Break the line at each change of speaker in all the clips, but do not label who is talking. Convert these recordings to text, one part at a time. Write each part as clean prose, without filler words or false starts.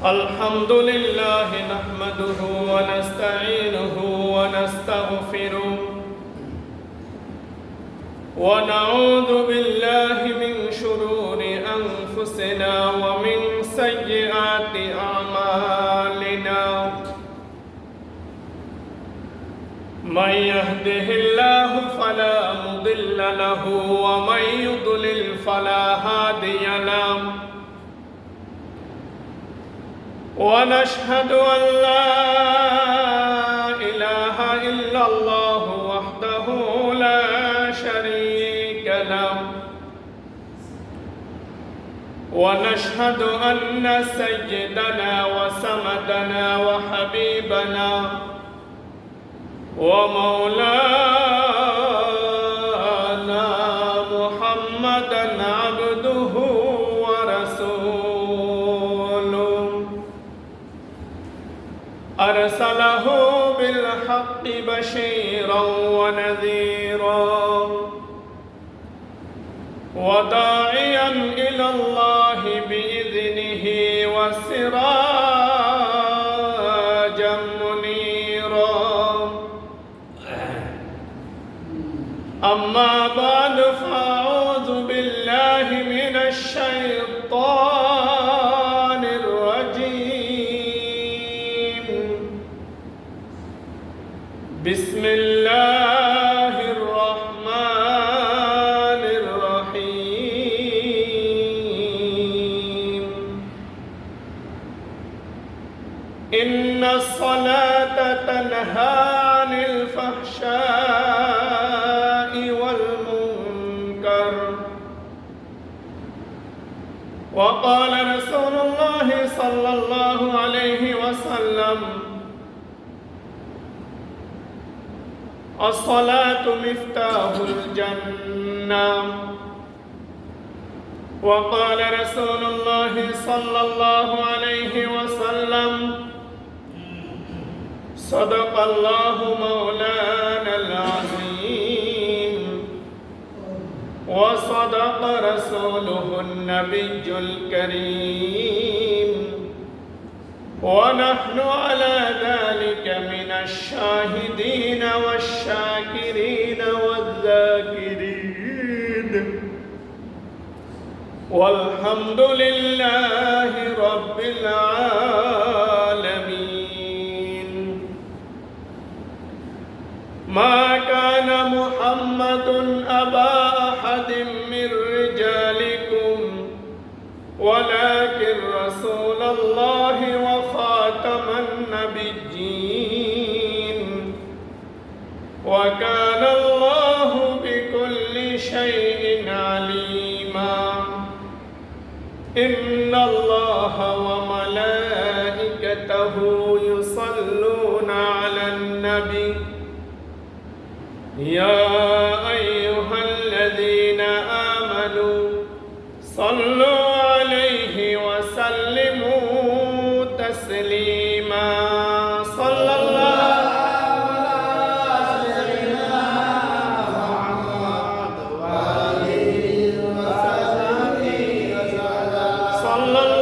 الحمد لله نحمده ونستعينه ونستغفره ونعوذ بالله من شرور أنفسنا ومن سيئات أعمالنا من يهده الله فلا مضل له ومن يضلل فلا هادي له ونشهد أن لا إله إلا الله وحده لا شريك له ونشهد أن سيدنا وسندنا وحبيبنا ومولانا محمدا عبده ورسوله أرسله بالحق بشيرا ونذيرا وداعيا إلى الله بإذنه وسراجا منيرا أما بعد فأعوذ بالله من الشيطان الرجيم بسم الله الرحمن الرحيم إن الصلاة تنهى عن الفحشاء والمنكر وقال رسول الله صلى الله عليه وسلم الصلاة مفتاح الجنة وقال رسول الله صلى الله عليه وسلم صدق الله مولانا العظيم وصدق رسوله النبي الكريم ونحن على ذلك من الشاهدين والشاكرين والذاكرين والحمد لله رب العالمين ما كان محمد أبا أحد من رجالكم ولكن رسول الله وخاتم النبيين وكان الله بكل شيء عليما إن الله وملائكته يصلون على النبي يا أيها الذين آمنوا صلوا عليه وسلموا تسليما صلى الله على سيدنا محمد وآله وصحبه وسلم صلى الله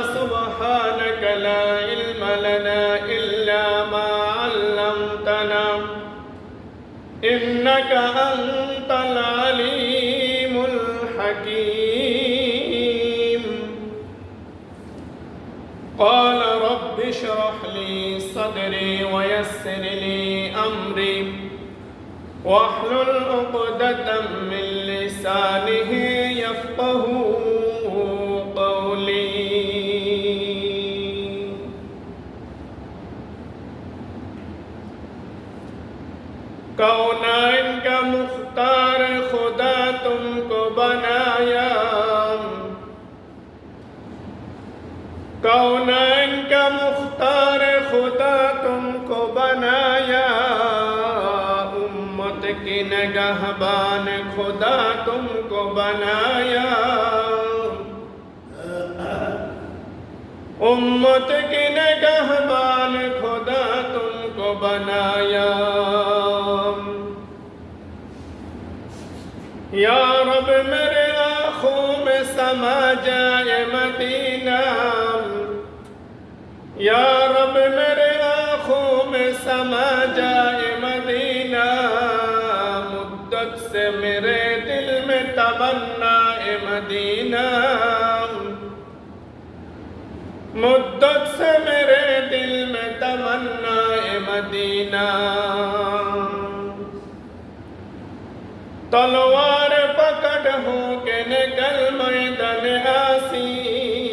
سبحانك لا علم لنا إلا ما علمتنا إنك أنت العليم الحكيم قال رب اشرح لي صدري ويسر لي أمري واحلل عقدة من لسانه يفقهوا قولي कौनाइन का मुख्तार खुदा तुमको बनाया कौनाइन का मुख्तार खुदा तुमको बनाया उम्मत की निगहबान खुदा तुमको बनाया उम्मत की निगहबान खुदा तुमको बनाया या रब मेरे आँखों में समा जाए मदीना या रब मेरे आँखों में समा जाए मदीना मुद्दत से मेरे दिल में तमन्ना ए मदीना मुद्दत से मेरे दिल में तमन्ना ए मदीना तलवार पकड़ हो के निकल मैदान आसीर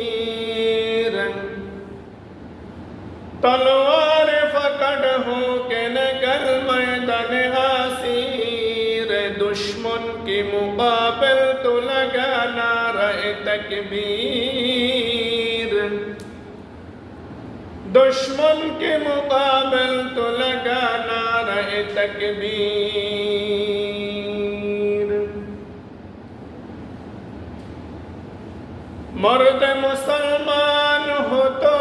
तलवार पकड़ हो के निकल मैदान आसीर दुश्मन की मुकाबिल तो लगाना रहे तकबीर दुश्मन के मुकाबिल तो लगाना रहे तकबीर मर्द मुसलमान हो तो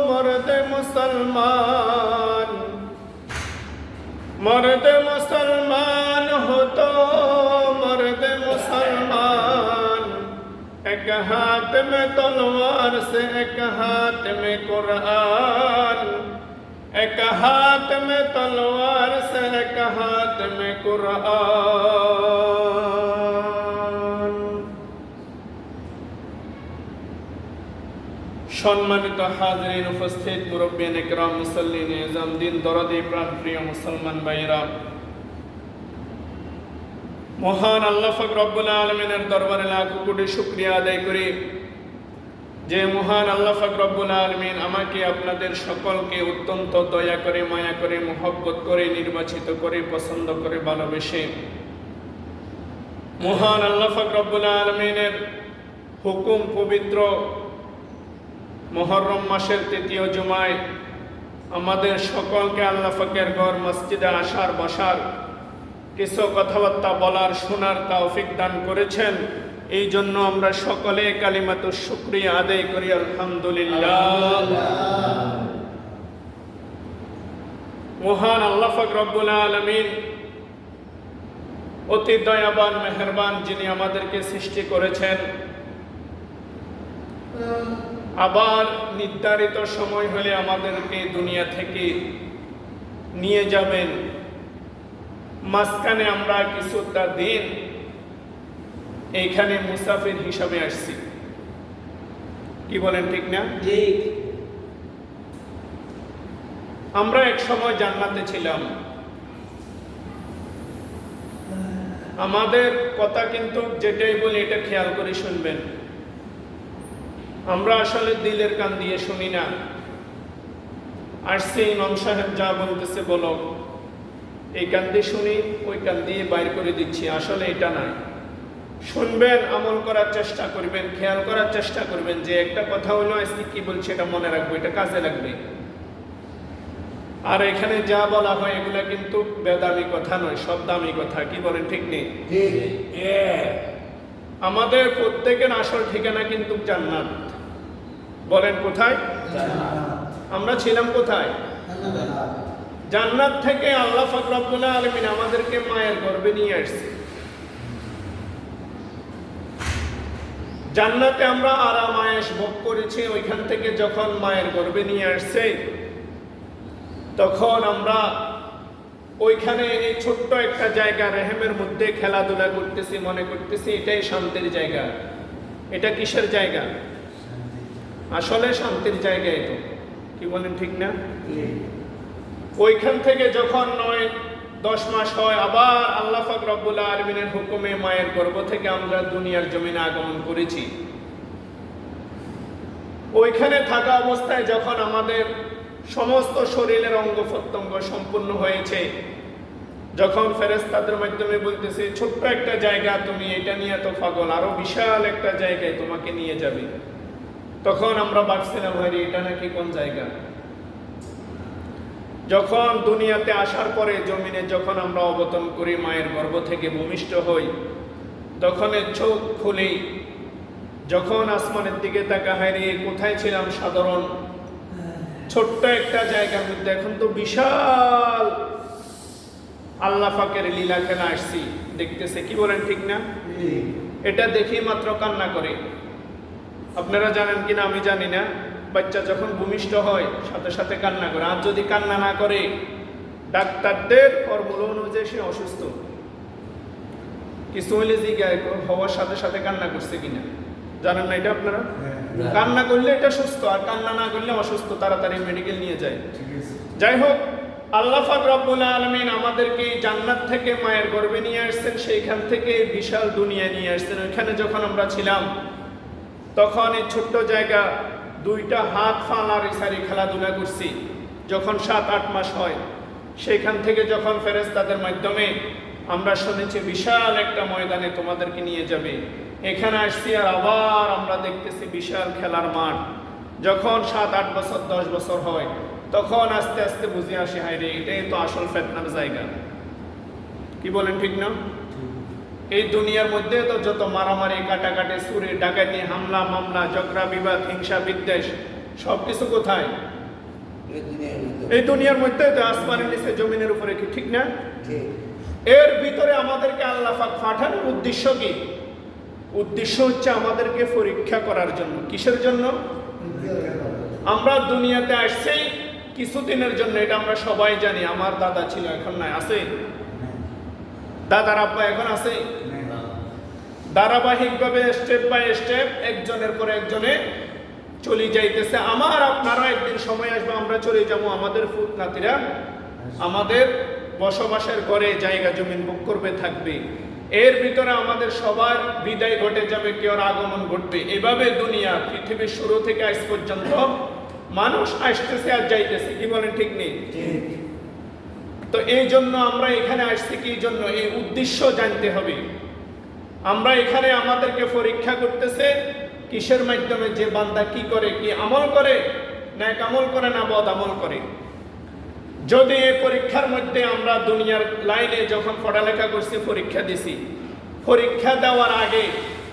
मर्द मुसलमान मर्द मुसलमान हो तो मर्द मुसलमान एक हाथ में तलवार से एक हाथ में कुरान एक हाथ में तलवार से एक हाथ में कुरान সম্মানিত হাজরিন উপস্থিত মুরব্বিয়ান ইকরাম মুসাল্লিন এজাম দিন দরদি প্রাণপ্রিয় মুসলমান ভাইরা মহান আল্লাহ পাক রব্বুল আলামিনের দরবারে লাখ কোটি শুকরিয়া আদায় করি যে মহান আল্লাহ পাক রব্বুল আলামিন আমাকে আপনাদের সকলকে অত্যন্ত দয়া করে মায়া করে মহব্বত করে নির্বাচিত করে পছন্দ করে ভালোবেসে মহান আল্লাহ পাক রব্বুল আলামিনের হুকুম পবিত্র মুহররম মাসের তৃতীয় জুমায় আমাদের সকলকে আল্লাহ পাকের ঘর মসজিদে আসার বসার কিছু কথাবার্তা বলার শোনার তৌফিক দান করেছেন এই জন্য আমরা সকলে কালিমাতুশ শুকরিয়া আদায় করি আলহামদুলিল্লাহ মহান আল্লাহ পাক রব্বুল আলামিন অতি দয়াবান মেহেরবান যিনি আমাদেরকে সৃষ্টি করেছেন আবার নির্ধারিত সময় হলে আমাদেরকে দুনিয়া থেকে নিয়ে যাবেন মাঝখানে আমরা কিছুটা দিন এইখানে মুসাফির হিসাবে আসছি কি বলেন ঠিক না
ঠিক
আমরা এক সময় জান্নাতে ছিলাম আমাদের কথা কিন্তু যেটাই বলি এটা খেয়াল করে শুনবেন আমরা আসলে দিলের কান দিয়ে শুনি না আসছে ইমাম সাহেব যা বলতেছে বলো এই কান দিয়ে শুনি ওই কান দিয়ে বাইর করে দিচ্ছি আসলে এটা না শুনবেন আমল করার চেষ্টা করবেন খেয়াল করার চেষ্টা করবেন যে একটা কথা হলো আজকে কি বলছে এটা মনে রাখবো এটা কাজে লাগবে আর এখানে যা বলা হয় এগুলা কিন্তু বেদামি কথা নয় সব দামি কথা কি বলেন ঠিক নেই আমাদের প্রত্যেকের আসল ঠিকানা কিন্তু জান্নাত বলেন কোথায় আমরা ছিলাম কোথায় জান্নাত থেকে আল্লাহ পাক রব্বুল আলামিন আমাদেরকে মায়ের গর্ভে নিয়ে আসছে জান্নাতে আমরা আরাম আয়েশ ভোগ করেছি, ওইখান থেকে যখন মায়ের গর্ভে নিয়ে আসছে তখন আমরা ওইখানে এই ছোট্ট একটা জায়গা রেহেমের মধ্যে খেলাধুলা করতেছি, মনে করতেছি এটাই শান্তির জায়গা। এটা কিসের জায়গা? আসলে শান্তির জায়গা। এটা কি বলেন, ঠিক না? ওইখান থেকে যখন 9-10 মাস হয়, আবার আল্লাহ পাক রব্বুল আলামিনের হুকুমে মায়ের গর্ভ থেকে আমরা দুনিয়ার জমিনে আগমন করেছি। ওইখানে থাকা অবস্থায় যখন আমাদের সমস্ত শরীরের অঙ্গ প্রত্যঙ্গ সম্পূর্ণ হয়েছে, যখন ফেরেশতাদের মাধ্যমে বলতেছে ছোট্ট একটা জায়গা, তুমি এটা নিয়ে তো পাগল, আরো বিশাল একটা জায়গায় তোমাকে নিয়ে যাবে, তখন আমরা ভাবছিলাম ভাই এটা নাকি কোন জায়গা। যখন দুনিয়াতে আসার পরে জমিনে যখন আমরা অবতরণ করি, মায়ের গর্ভ থেকে ভূমিষ্ঠ হই, তখন চোখ খুলি, যখন আসমানের দিকে তাকা, হারিয়ে কোথায় ছিলাম সাধারণ ছোট্ট একটা জায়গার মধ্যে, এখন তো বিশাল আল্লাহ পাকের লীলা খেলা আসছি দেখতেছে। কি বলেন, ঠিক না? এটা দেখি মাত্র কান্না করে। আপনারা জানেন কিনা আমি জানি না, বাচ্চা যখন ভূমিষ্ঠ হয় সাথে সাথে কান্না করে। আর যদি কান্না না করে, ডাক্তারদের ফর্মুলা অনুযায়ী সে অসুস্থ। কিছু হইলে জিজ্ঞাসা হওয়ার সাথে সাথে কান্না করছে কিনা, জানেন না এটা আপনারা? কান্না করলে এটা সুস্থ, আর কান্না না করলে অসুস্থ, তাড়াতাড়ি মেডিকেল নিয়ে যায়। যাই হোক, আল্লাহ পাক রব্বুল আলামিন আমাদেরকে জান্নাত থেকে মায়ের গর্ভে নিয়ে আসছেন, সেইখান থেকে বিশাল দুনিয়া নিয়ে আসছেন। ওইখানে যখন আমরা ছিলাম তখন এই ছোট্ট জায়গা, 2টা হাত ফালার ইসারি খেলাধুলা করছি। যখন 7-8 মাস হয়, সেইখান থেকে যখন ফেরেশতাদের মাধ্যমে আমরা শুনেছি বিশাল একটা ময়দানে তোমাদেরকে নিয়ে যাবে, এখানে আসছি, আর আবার আমরা দেখতেছি বিশাল খেলার মাঠ। যখন 7-8 বছর 10 বছর হয়, তখন আস্তে আস্তে বুঝে আসে, হায় রে, এটাই তো আসল ফিতনার জায়গা। কি বলেন, ঠিক না? এই দুনিয়ার মধ্যে তো যত মারামারি, কাটাকাটি, চুরি, ডাকাতি, হামলা মামলা, ঝগড়া বিবাদ, হিংসা বিদ্বেষ, সবকিছু কোথায়? এই দুনিয়ার মধ্যে তো, আসমানের নিচে জমিনের উপরে। কি ঠিক না? এর ভিতরে আমাদেরকে আল্লাহ পাক পাঠানোর উদ্দেশ্য কি? উদ্দেশ্য হচ্ছে আমাদেরকে পরীক্ষা করার জন্য। কিসের জন্য? আমরা দুনিয়াতে আসছি কিছুদিনের জন্য, এটা আমরা সবাই জানি। আমার দাদা ছিল, এখন নাই, আছে? দাদার আব্বা এখন আছে? ধারাবাহিকভাবে স্টেপ বাই স্টেপ একজনের পর একজনে চলে যাইতেছে। আমার আপনারা একদিন সময় আসবে, আমরা চলে যাব, আমাদের ফুত নাতিরা আমাদের বসবাসের ঘরে জায়গা জমিন ভোগ করবে, থাকবে। এর ভিতরে আমাদের সবার বিদায় ঘটে যাবে, কেউ আগমন ঘটবে। এভাবে দুনিয়া, পৃথিবীর শুরু থেকে আজ পর্যন্ত মানুষ আসতেছে আর যাইতেছে। কি বলেন, ঠিক নেই? তো এই জন্য আমরা এখানে আসছি, কি জন্য? এই উদ্দেশ্য জানতে হবে। আমরা এখানে আমাদেরকে পরীক্ষা করতেছে কিসের মাধ্যমে? যে বান্দা কি করে, কি আমল করে, নেক আমল করে না বদ আমল করে। যদি এই পরীক্ষার মধ্যে আমরা দুনিয়ার লাইনে যখন পড়ালেখা করছি, পরীক্ষা দিছি, পরীক্ষা দেওয়ার আগে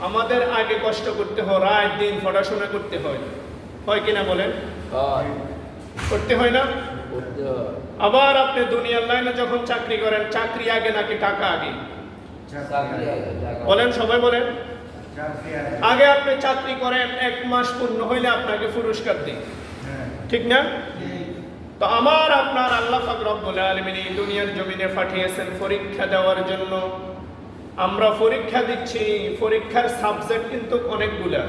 আমাদের আগে কষ্ট করতে হয়, রাত দিন পড়াশোনা করতে হয়, হয় কিনা বলেন? করতে হয় না? আবার আপনি দুনিয়ার লাইনে যখন চাকরি করেন, চাকরি আগে নাকি টাকা আগে? বলেন, সবাই বলেন। আগে আপনি চাকরি করেন, 1 মাস পূর্ণ হইলে আপনাকে পুরস্কার দিই, ঠিক না? তো আমার আপনার আল্লাহ পাক রব্বুল আলামিন এই দুনিয়ার জমিনে পাঠিয়েছেন পরীক্ষা দেওয়ার জন্য। আমরা পরীক্ষা দিচ্ছি, পরীক্ষার সাবজেক্ট কিন্তু অনেকগুলা।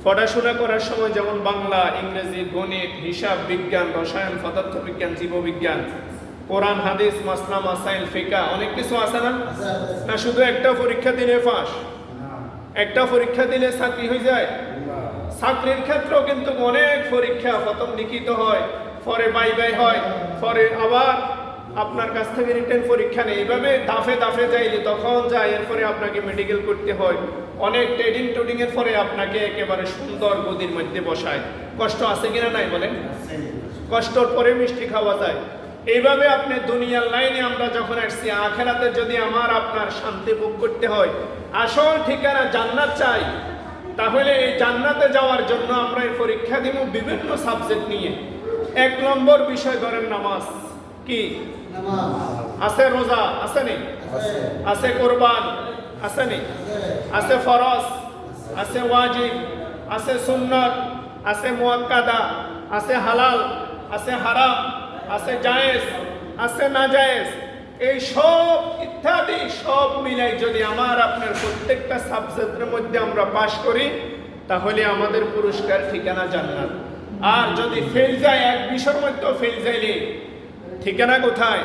পড়াশোনা করার সময় যেমন বাংলা, ইংরেজি, গণিত, হিসাব বিজ্ঞান, রসায়ন, পদার্থবিজ্ঞান, জীববিজ্ঞান, কোরআন হাদিস, মাসলা মাসাইল, ফিকহ, অনেক কিছু আছে না? না শুধু একটা পরীক্ষা দিলে পাস, একটা পরীক্ষা দিলে চাকরি হয়ে যায়? চাকরির ক্ষেত্রেও কিন্তু অনেক পরীক্ষা, প্রথম লিখিত হয়, পরে বাই হয়, পরে আবার আপনার কাছ থেকে রিটেন পরীক্ষা নেই। এইভাবে দাফে দাফে যাইলে তখন যায়, এরপরে আপনাকে মেডিকেল করতে হয়, অনেক ট্রেডিং এর পরে আপনাকে একেবারে সুন্দর গদির মধ্যে বসায়। কষ্ট আছে কিনা নাই বলেন? কষ্টর পরে মিষ্টি খাওয়া যায়। এইভাবে আপনি দুনিয়ার লাইনে আমরা যখন আসছি, আখিরাতে যদি আমার আপনার শান্তি ভোগ করতে হয়, আসল ঠিকানা জান্নাত চাই, তাহলে এই জান্নাতে যাওয়ার জন্য আমরা এই পরীক্ষা দিব বিভিন্ন সাবজেক্ট নিয়ে। 1 নম্বর বিষয় ধরেন নামাজ। কি আছে? রোজা আছে নি? আছে। কোরবান আছে নি? আছে। ফরজ আছে ওয়াজিব, আছে সুন্নাত, আছে মুআক্কাদা, আছে হালাল, আছে হারাম, আছে জায়েজ, আছে নাজায়েজ। এই সব ইত্যাদি সব মিলাই যদি আমার আপনার প্রত্যেকটা সাবজেক্টের মধ্যে আমরা পাশ করি, তাহলে আমাদের পুরস্কার ঠিকানা জান্নাত। আর যদি ফেল যায়, এক বিষয়ের মধ্যে ফেল যাইলে ঠিকানা কোথায়?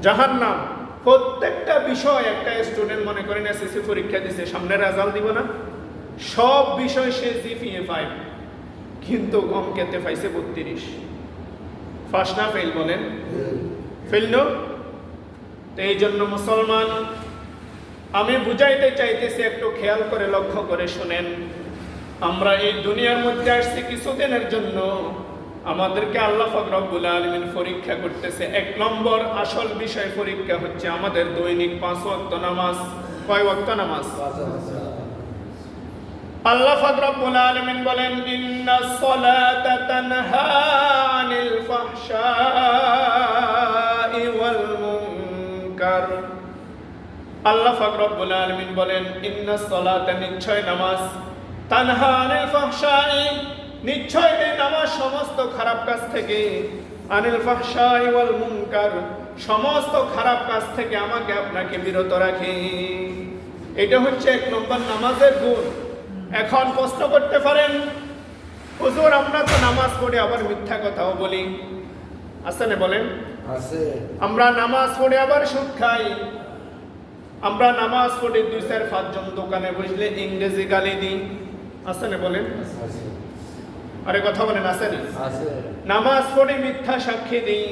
জাহান্নাম। প্রত্যেকটা বিষয়, একটা স্টুডেন্ট মনে করেন এসএসসি পরীক্ষা দিছে, সামনে রেজাল্ট দিব না, সব বিষয় সে জিপিএ 5, কিন্তু অঙ্কেতে পাইছে 32। ফার্স্ট না ফেল? বলেন ফেল নো? তো এই জন্য মুসলমান, আমি বুঝাইতে চাইতেছি, একটু খেয়াল করে লক্ষ্য করে শুনেন। আমরা এই দুনিয়ার মধ্যে আসছি কিছুদিনের জন্য। আমাদেরকে আল্লাহ পাক রব্বুল আলামিন পরীক্ষা করতেছে। এক নম্বর আসল বিষয় পরীক্ষা হচ্ছে আমাদের দৈনিক 5 ওয়াক্ত নামাজ। কয় ওয়াক্ত নামাজ? আল্লাহ পাক রব্বুল আলামিন বলেন, ইন্নাস সালাতা তানহা আনিল ফাহশাই ওয়াল মুনকার। আল্লাহ পাক রব্বুল আলামিন বলেন, ইন্নাস সালাতা, নিশ্চয় নামাজ, তানহা আনিল ফাহশাই, নিশ্চয় এই নামাজ সমস্ত খারাপ কাজ থেকে, আনিল ফাহশাই ওয়াল মুনকার, সমস্ত খারাপ কাজ থেকে আমাকে আপনাকে বিরত রাখে। এটা হচ্ছে এক নম্বর নামাজের গুণ। এখন প্রশ্ন করতে পারেন, হুজুর আমরা তো নামাজ পড়ে আবার মিথ্যা কথাও বলি, আছে না? বলেন আছে। আমরা নামাজ পড়ে আবার সুদ খাই, আমরা নামাজ পড়ে 2-4-5 জন দোকানে বসলে ইংরেজি গালি দিই, আছে না? বলেন আরে কথা বলেন, আছে না? নামাজ পড়ে মিথ্যা সাক্ষী দিই,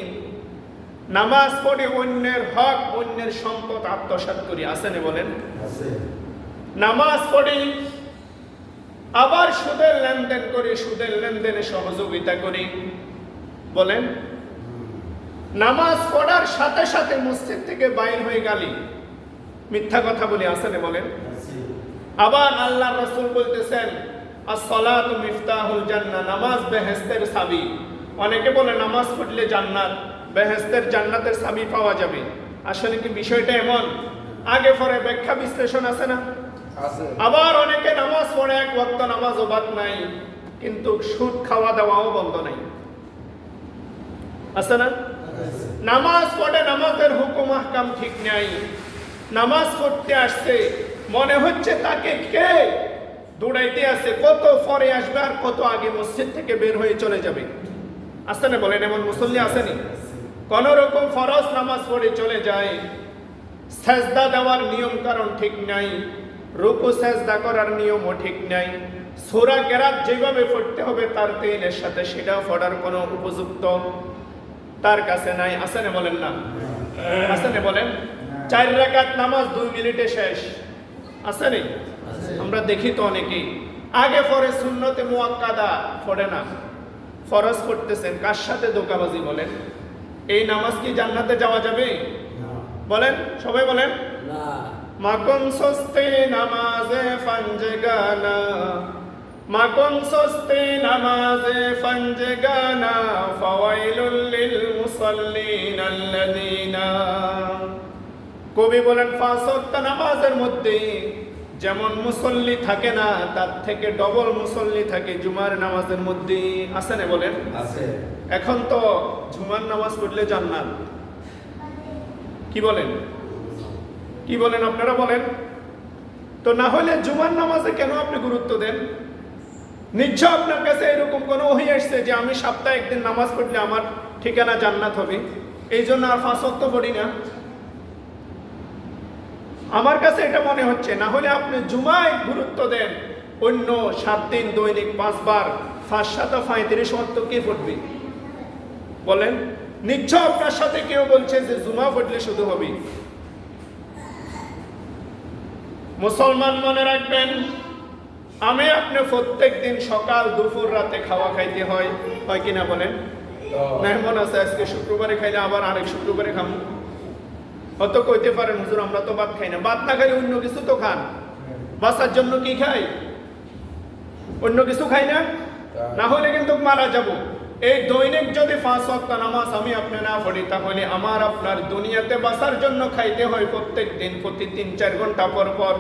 নামাজ পড়ে অন্যের হক, অন্যের সম্পদ আত্মসাৎ করি, আছে না? বলেন নামাজ পড়ে আবার সুদের লেনদেন করি, সুদের লেনদেনে সহযোগিতা করি, বলেন নামাজ পড়ার সাথে সাথে মসজিদ থেকে বাইর হয়ে গেলি মিথ্যা কথা বলি, আছে না? বলেন আবার আল্লাহ রাসূল বলতেছেন, as-salatu মিফতাহুল জান্নাহ, নামাজ বেহেশতের চাবি। অনেকে বলে নামাজ পড়লে জান্নাত, বেহেশতের জান্নাতের চাবি পাওয়া যাবে। আসলে কি বিষয়টা এমন? আগে পরে ব্যাখ্যা বিশ্লেষণ আছে না? আছে। আবার অনেকে নামাজ পড়ে, এক ওয়াক্ত নামাজও বাদ নাই, কিন্তু সুদ খাওয়া দাওয়াও বন্ধ নাই, আছে না? নামাজ পড়ে, নামাজের হুকুম আহকাম ঠিক নাই, নামাজ পড়তে আসছে, মনে হচ্ছে তাকে কে দৌড়াইতে আছে, কত পরে আসবে আর কত আগে মসজিদ থেকে বের হয়ে চলে যাবে, আছে না? বলেন এমন মুসল্লি আসেনি? কোন রকম ফরজ নামাজ পড়ে চলে যায়, সেজদা দেওয়ার নিয়ম কারণ ঠিক নাই, রুকু সেজদা করার নিয়মও ঠিক নাই, সূরা কেরাত যেভাবে পড়তে হবে তার তেলের সাথে সেটাও পড়ার কোনো উপযুক্ত তার কাছে নাই, আছে না? বলেন না, আছে না? বলেন 4 রাকাত নামাজ 2 মিনিটে শেষ, আছে না? আমরা দেখি তো অনেকেই আগে পরে সুন্নতে মুআক্কাদা পড়ে না, ফরজ পড়তেছেন, কার সাথে ধোঁকাবাজি? বলেন এই নামাজ কি জান্নাতে যাওয়া যাবে? বলেন সবাই বলেন না। মাকুম সস্তে নামাজে ফানজেগানা, মাকুম সস্তে নামাজে ফানজেগানা, ফাওয়াইলুল লিল মুসাল্লিন আল্লাযিনা। কবি বলেন 5 ওয়াক্ত নামাজের মধ্যে যেমন মুসল্লি থাকে না, তার থেকে ডবল মুসল্লি থাকে জুমার নামাজের মধ্যে, আছে না? বলেন আছে। এখন তো জুমার নামাজ পড়লে জান্নাত, কি বলেন? কি বলেন আপনারা? বলেন তো, না হলে জুমার নামাজে কেন আপনি গুরুত্ব দেন? নিশ্চয় আপনার কাছে এরকম কোনো ওহী আসছে যে আমি সপ্তাহে একদিন নামাজ পড়লে আমার ঠিকানা জান্নাত হবে, এই জন্য আর 5 ওয়াক্ত পড়ি না। আমার কাছে এটা মনে হচ্ছে, না হলে আপনি জুমায় গুরুত্ব দেন, অন্য 7 দিন দৈনিক 5 বার 5-7 35 ওয়াক্ত কে পড়বে? বলেন নিশ্চয় আপনার সাথে কেউ বলছে যে জুমা পড়লে শুধু হবে। মুসলমান মনে রাখবেন, আমি আপনি প্রত্যেক দিন সকাল দুপুর রাতে খাওয়া খাইতে হয় কিনা? বলেন মেহমান আছে, আজকে শুক্রবারে খাইলে আবার আরেক শুক্রবারে খাবো। হয়তো কইতে পারেন হুজুর আমরা তো ভাত খাই না, ভাত না খাইলে অন্য কিছু তো খান, বাঁচার জন্য কি খাই? অন্য কিছু খাই না, না হলে কিন্তু মারা যাব। এই দৈনিক যদি 5 ওয়াক্ত নামাজ আমি আপনি না পড়ি, তাহলে আমার আপনার দুনিয়াতে বাঁচার জন্য খাইতে হয় প্রত্যেক দিন প্রতি 3-4 ঘন্টা পর পর।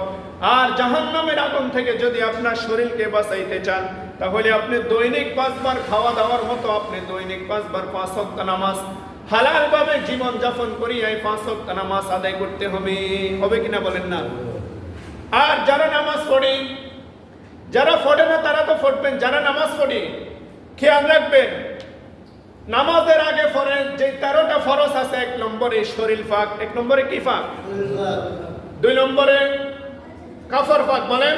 আর জাহান্নামের আগুন থেকে যদি আপনার শরীরকে বাঁচাইতে চান, তাহলে আপনি দৈনিক 5 বার খাওয়া দাওয়ার মতো আপনি দৈনিক 5 বার 5 ওয়াক্ত নামাজ হালাল ভাবে জীবন যাপন করি এই 5 ওয়াক্ত নামাজ আদায় করতে হবে। হবে কিনা বলেন না? আর যারা নামাজ পড়ে, যারা পড়ে না তারা তো পড়বেন, যারা নামাজ পড়ে খেয়াল রাখবেন, নামাজের আগে ফরজ যে 13টা ফরজ আছে, 1 নম্বরে শরীর ফাক, 1 নম্বরে কি ফাক, 2 নম্বরে কাফর ফাক। বলেন,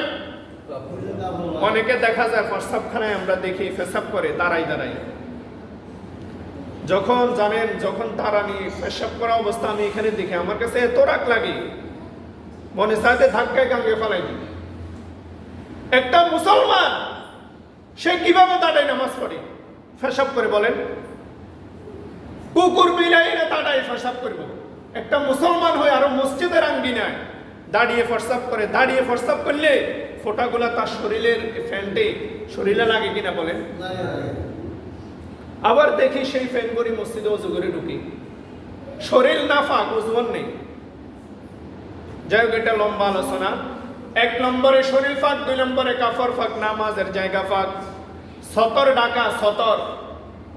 অনেকে দেখা যায় প্রস্রাবখানায় আমরা দেখি পেশাব করে দাঁড়াই দাঁড়াই। যখন জানেন, যখন দাঁড়ানি পেশাব করা অবস্থা আমি এখানে দেখি, আমার কাছে এত রাগ লাগে, মনে চাইতে ধাক্কায় গাঙ্গে ফেলাই দিই। একটা মুসলমান সে কিভাবে দাঁড়ায় নামাজ পড়ে, পেশাব করে? বলেন, কুকুর বিলাই না দাঁড়ায় পেশাব করব? একটা মুসলমান হয়ে আরো মসজিদের আঙ্গিনায় দাঁড়িয়ে প্রস্রাব করে। দাঁড়িয়ে প্রস্রাব করলে ফোঁটাগুলা তার শরীরের ফ্যান্টে শরীরে লাগে কিনা বলেন? আবার দেখি সেই ফ্যান করি মসজিদে অজু করে ঢুকি, শরীর না ফাঁক, ওজুন নেই। যাই হোক, এটা লম্বা আলোচনা। 1 নম্বরে শরীর ফাঁক, 2 নম্বরে কাফর ফাঁক, নামাজের জায়গা ফাঁক। সতর ডাকা, সতর।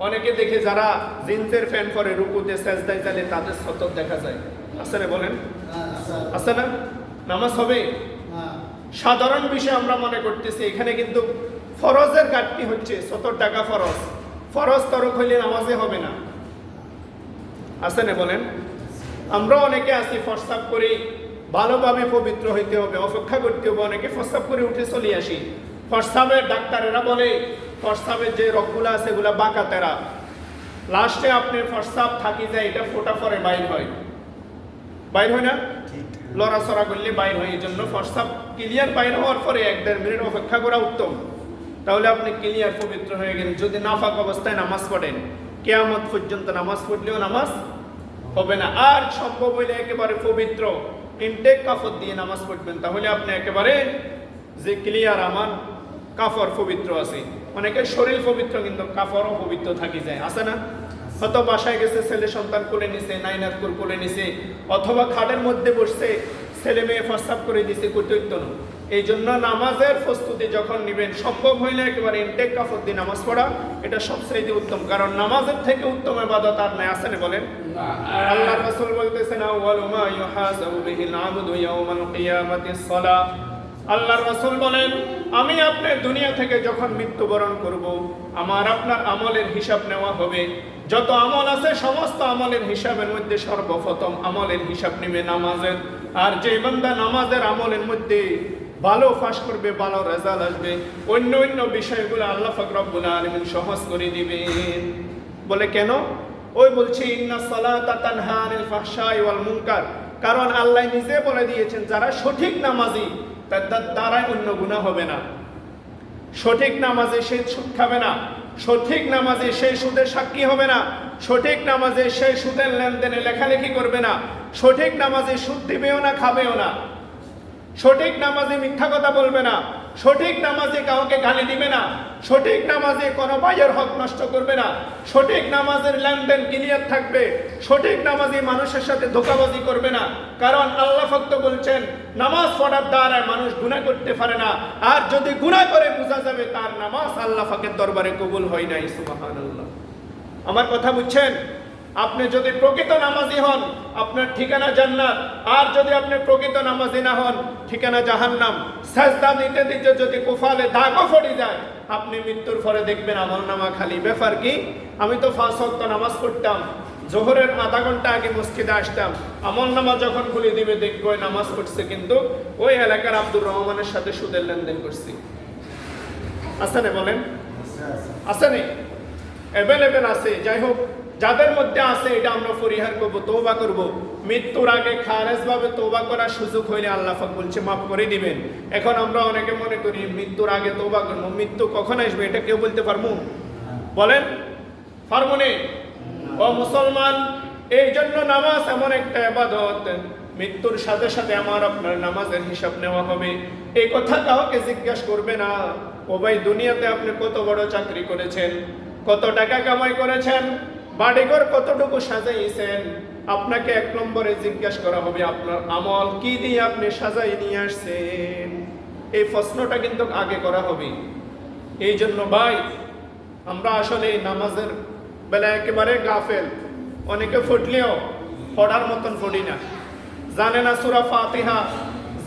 অনেকে দেখে যারা জিন্সের ফ্যান পরে রুকুতে সেজদায় চলে তাদের সতর দেখা যায়, আছে না? বলেন, আছে না? নামাজ হবে? সাধারণ বিষয় আমরা মনে করতেছি, এখানে কিন্তু ফরজের ঘাটতি হচ্ছে। সতর টাকা ফরজ, ফরজ তরক হইলে নামাজে হবে না, আছে না? বলেন, আমরা অনেকে আছি প্রস্রাব করি, ভালোভাবে পবিত্র হইতে হবে, অপেক্ষা করতে হবে। অনেকে প্রস্রাব করে উঠে চলে আসি। প্রস্রাবের ডাক্তারেরা বলে প্রস্রাবের যে রগগুলো আছে এগুলা বাঁকা তেরা, লাস্টে আপনি প্রস্রাব থাকি যায়, এটা ফোটা পরে বাইর হয়, বাইর হয় না? লড়াচড়া করলে বাইর হয়। এই জন্য প্রস্রাব ক্লিয়ার বাইর হওয়ার পরে 1-1.5 মিনিট অপেক্ষা করা উত্তম, তাহলে আপনি ক্লিয়ার পবিত্র হয়ে গেলেন। যদি নাফাক অবস্থায় নামাজ পড়েন, কিয়ামত পর্যন্ত নামাজ পড়লেও নামাজ হবে না। আর সম্ভব হইলে একেবারে পবিত্র ইনটেক কাফর দিয়ে নামাজ পড়বেন, তাহলে আপনি একেবারে যে ক্লিয়ার আমার কাফর পবিত্র আছে। অনেকে শরীর পবিত্র কিন্তু কাফরও পবিত্র থাকি যায়, আছে না? হয়তো বাসায় গেছে, ছেলে সন্তান কোলে নিছে, নাইনাত কোলে নিছে, অথবা খাটের মধ্যে বসছে, ছেলে মেয়ে প্রস্রাব করে দিছে, কর্তৃত্ব না। এই জন্য নামাজের প্রস্তুতি যখন নিবেন, সম্ভব হইলে একেবারে ইনটেক কাফর দিয়ে নামাজ পড়া এটা সবচেয়ে উত্তম, কারণ নামাজের থেকে উত্তম ইবাদত আর নাই, আছে না? বলেন, আল্লাহর রাসূল বলতেছেন, আউয়ালু মা ইউহাসাবু বিহিল আবদু ইয়াউমাল কিয়ামাতিস সালাহ। আল্লাহর রাসূল বলেন, আমি আপনার দুনিয়া থেকে যখন মৃত্যুবরণ করব, আমার আপনার আমলের হিসাব নেওয়া হবে। যত আমল আছে সমস্ত আমলের হিসাবের মধ্যে সর্বপ্রথম আমলের হিসাব নেবে নামাজের। আর যে বান্দা নামাজের আমলের মধ্যে ভালো পাস করবে, ভালো রেজাল্ট আসবে, অন্য অন্য বিষয়গুলো আল্লাহ পাক রব্বুল আলামিন সহজ করে দিবেন। বলে কেন? ওই বলছি, ইন্নাস সালাতা তানহা আনিল ফাহশাই ওয়াল মুনকার। কারণ আল্লাহ নিজে বলে দিয়েছেন, যারা সঠিক নামাজি তার দ্বারাই অন্য গুনাহ হবে না। সঠিক নামাজে সে সুদ খাবে না, সঠিক নামাজে সে সুদের সাক্ষী হবে না, সঠিক নামাজে সে সুদের লেনদেনে লেখালেখি করবে না, সঠিক নামাজে সুদ দিবেও না, খাবেও না, সঠিক নামাজে মিথ্যা কথা বলবে না, সঠিক নামাজে কাউকে গালি দিবে না, সঠিক নামাজে কোনো ভাইয়ের হক নষ্ট করবে না, সঠিক নামাজের লেনদেন ক্লিয়ার থাকবে, সঠিক নামাজে মানুষের সাথে ধোঁকাবাজি করবে না। কারণ আল্লাহ ফক্ত বলছেন, নামাজ পড়ার দ্বারা মানুষ গুনাহ করতে পারে না, আর যদি গুনাহ করে বোঝা যাবে তার নামাজ আল্লাহ পাকের দরবারে কবুল হয় নাই। সুবহানাল্লাহ। আমার কথা বুঝছেন? আপনি যদি প্রকৃত নামাজি হন, আপনার ঠিকানা জান্নাত। আর যদি আপনি প্রকৃত নামাজি না হন, ঠিকানা জাহান্নাম। সাজদা দিতে দিতে যদি কুফালে দাগও পড়ে যায়, আপনি মৃত্যুর পরে দেখবেন আমলনামা খালি। ব্যাপার কি? আমি তো 5 ওয়াক্ত নামাজ পড়তাম, জোহরের আধা ঘন্টা আগে মসজিদে আসতাম, আমলনামা যখন খুলে দিবে দেখবো ওই নামাজ পড়ছে, কিন্তু ওই এলাকার আব্দুর রহমানের সাথে সুদের লেনদেন করছি। আছে না? বলেন, আছে না? অ্যাভেলেবেল আছে। যাই হোক, যাদের মধ্যে আছে এটা আমরা পরিহার করব, তওবা করব। মৃত্যুর আগে খারেজ ভাবে তওবা করার সুযোগ হইলে আল্লাহ পাক বলছে মাফ করে দিবেন। এখন আমরা অনেকে মনে করি মৃত্যুর আগে তওবা করব, মৃত্যু কখন আসবে এটা কেউ বলতে পারবো? বলেন, পারবো না। ও মুসলমান, এই জন্য নামাজ এমন একটা ইবাদত, মৃত্যুর সাথে সাথে আমার আপনার নামাজের হিসাব নেওয়া হবে। এই কথা কাউকে জিজ্ঞাসা করবে না, ও ভাই দুনিয়াতে আপনি কত বড় চাকরি করেছেন, কত টাকা কামাই করেছেন, বাড়িঘর কতটুকু সাজাইছেন, আপনাকে এক নম্বরে জিজ্ঞাসা করা হবে আপনার আমল কি দিয়ে আপনি সাজাই নিয়ে আসছেন। এই প্রশ্নটা কিন্তু আগে করা হবে। এই জন্য ভাই আমরা আসলে এই নামাজের বেলা একেবারে গাফেল। অনেকে ফুটলেও পড়ার মতন পড়ি না, জানে না সূরা ফাতিহা,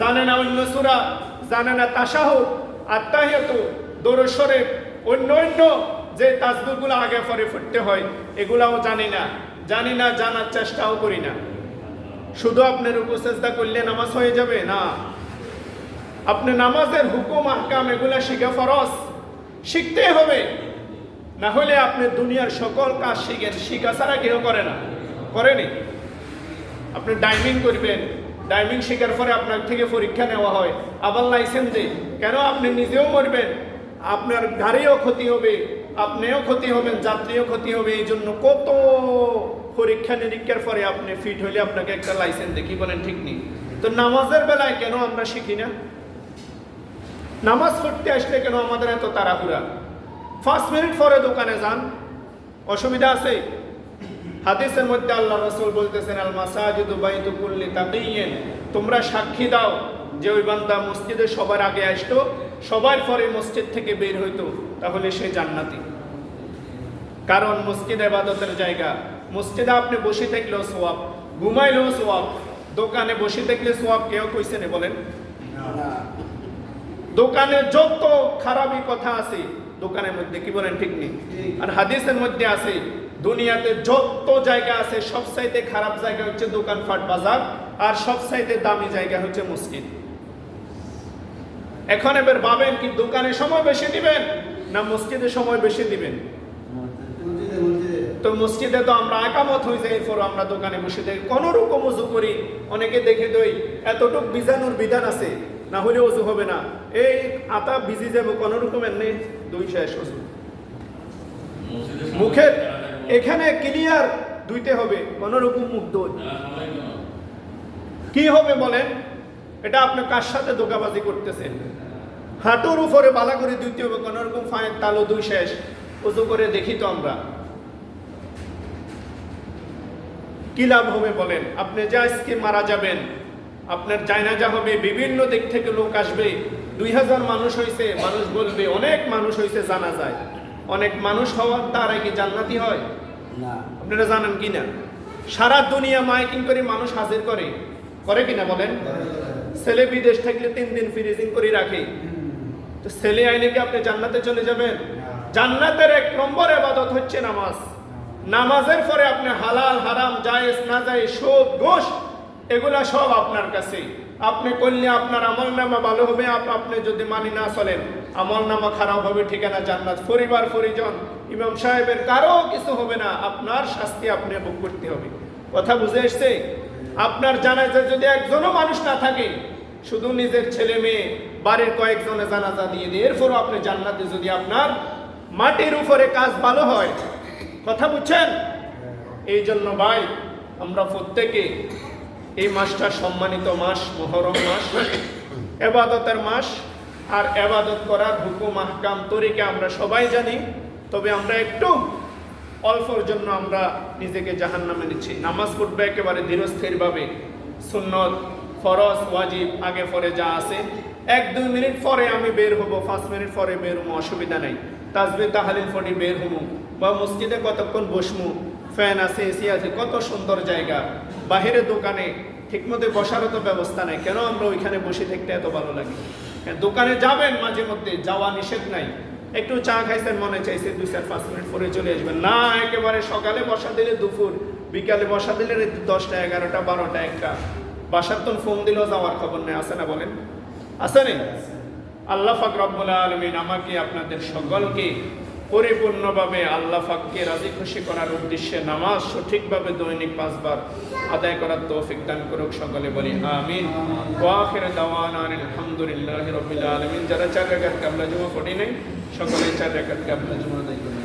জানে না অন্য সূরা, জানে না তাশাহুদ, আত্তাহিয়াতু, দরুদ শরীফ, অন্য যে তাসবিহগুলো আগে পরে পড়তে হয় এগুলাও জানি না, জানার চেষ্টাও করি না। শুধু আপনি রুকু সিজদা করলে নামাজ হয়ে যাবে না। আপনি নামাজের হুকুম আহকাম এগুলা শিখা ফরজ, শিখতে হবে। না হলে আপনি দুনিয়ার সকল কাজ শিখা ছাড়া কেউ করে না, করেনি। আপনি ডাইভিং করবেন, ডাইভিং শেখার পরে আপনার থেকে পরীক্ষা নেওয়া হয়, আবার লাইসেন্স দেয়। কেন? আপনি নিজেও মরবেন, আপনার গাড়িও ক্ষতি হবে, আপনিও ক্ষতি হবেন, যাত্রীও ক্ষতি হবে। এই জন্য কত পরীক্ষা নিরীক্ষার পরে আপনি ফিট হইলে আপনাকে একটা লাইসেন্স দেখি, বলেন ঠিক নেই? তো নামাজের বেলায় কেন আমরা শিখি না? নামাজ পড়তে আসলে কেন আমাদের এত তাড়াহুড়া? 5 মিনিট পরে দোকানে যান, অসুবিধা আছে? হাদিসের মধ্যে আল্লাহ রাসূল বলতেছেন, আল মাসাজিদু বাইতু কুল্লি তাকিয়্যিন, তোমরা সাক্ষী দাও যে ওই বান্দা মসজিদে সবার আগে আসতো, সবার পরে মসজিদ থেকে বের হইতো, তাহলে সে জান্নাতি। কারণ মসজিদ ইবাদতের জায়গা। মসজিদে আপনি বসে থাকলেও সওয়াব, ঘুমাইলেও সওয়াব, দোকানে বসে থাকলে সওয়াব। কেউ কইছে না? বলেন। দোকানে যত খারাপি কথা আছে দোকানের মধ্যে, কি বলেন ঠিক নেই? আর হাদিসের মধ্যে আছে দুনিয়াতে যত জায়গা আছে সবচাইতে খারাপ জায়গা হচ্ছে দোকানপাট বাজার, আর সবচাইতে দামি জায়গা হচ্ছে মসজিদ। এখন এবার ভাবেন কি দোকানে সময় বেশি দিবেন না মসজিদে সময় বেশি দিবেন? তো মসজিদে তো আমরা একামত হয়ে যাই, এরপর আমরা দোকানে বসে থাকি, কোন রকম ওযু করি। অনেকে দেখে দই এতটুক বিজানুর বিধান আছে, না হলে ওযু হবে না। এই আতা ভিজি যাবো কোন রকমের নেই, 2 শেষ ওযু। মুখের এখানে ক্লিয়ার ধুইতে হবে, কোন রকম মুখ ধুই। কি হবে বলেন? এটা আপনি কার সাথে ধোঁকাবাজি করতেছেন? হাঁটুর উপরে বালা করে ধুইতে হবে, কোন রকম ফায়ের তালু 2 শেষ ওযু করে দেখি তো আমরা। কি লাভ হবে বলেন? আপনি যে আজকে মারা যাবেন, আপনার জানাজা হবে, বিভিন্ন দিক থেকে লোক আসবে, 2000 মানুষ হয়েছে, মানুষ বলবে অনেক মানুষ হয়েছে জানাজায়। অনেক মানুষ হওয়ার দ্বারা কি জান্নাতি হয় না? আপনারা জানেন কি না? সারা দুনিয়া মাইকিং করে মানুষ হাজির করে কিনা বলেন? ছেলে বিদেশ থাকলে 3 দিন ফ্রিজিং করে রাখে, তো ছেলে আইলে কি আপনি জান্নাতে চলে যাবেন? জান্নাতের 1 নম্বর ইবাদত হচ্ছে নামাজ। নামাজের পরে আপনি হালাল হারাম জায়েজ না জায়েজ সুদ ঘুষ এগুলা সব আপনার কাছে। আপনি করলে আপনার আমলনামা ভালো হবে, আপনি যদি মানি না চলেন আমলনামা খারাপ হবে, ঠিকানা জান্নাত। পরিবার পরিজন ইমাম সাহেবের কারো কিছু হবে না, আপনার শাস্তি আপনি ভোগ করতে হবে। কথা বুঝে এসছে? আপনার জানাজা যদি একজনও মানুষ না থাকে, শুধু নিজের ছেলে মেয়ে বাড়ির কয়েকজনে জানাজা দিয়ে দিয়ে, এরপরও আপনি জান্নাতে যদি আপনার মাটির উপরে কাজ ভালো হয়। কথা বুঝছেন? এই জন্য ভাই আমরা প্রত্যেকে এই মাসটা সম্মানিত মাস, মুহররম মাস, ইবাদতের মাস। আর ইবাদত করার হুকুম আহকাম তরিকা আমরা সবাই জানি, তবে আমরা একটু অল্পর জন্য আমরা নিজেকে জাহান্নামে দিচ্ছি। নামাজ পড়বে একেবারে ধীরস্থিরভাবে, সুন্নত ফরজ ওয়াজিব আগে পরে যা আছে, 1-2 মিনিট পরে আমি বের হব, 5 মিনিট পরে বের হবো, অসুবিধা নাই। তাসবিহ তাহলিল পড়ি বের হবো, বা মসজিদে কতক্ষণ বসমু, ফ্যান আছে, এসি আছে, কত সুন্দর জায়গা। বাহিরে দোকানে ঠিকমতো বসারও তো ব্যবস্থা নেই, কেন আমরা ওইখানে বসে থাকতে এত ভালো লাগে? দোকানে যাবেন মাঝে মধ্যে, যাওয়া নিষেধ নাই। একটু চা খাইছেন, মনে চাইছে 2-4-5 মিনিট পরে চলে আসবেন না। একেবারে সকালে বসা দিলে দুপুর, বিকালে বসা দিলে 10টা 11টা 12টা 1টা, বাসার তো ফোন দিলেও যাওয়ার খবর নেই। আছে না বলেন? আছে না? আল্লাহ পাক রব্বুল আলামিন আমাকে আপনাদের সকলকে পরিপূর্ণভাবে আল্লাহ পাককে রাজি খুশি করার উদ্দেশ্যে নামাজ সঠিকভাবে দৈনিক 5 বার আদায় করার তৌফিক দান করুক। সকলে বলি আমিন। ওয়া আখির দাওয়ানা আলহামদুলিল্লাহি রাব্বিল আলামিন। যারা 4 রাকাত কিবলা জুমা পড়ি নাই, সকলে 4 রাকাত কিবলা জুমা আদায় করুন।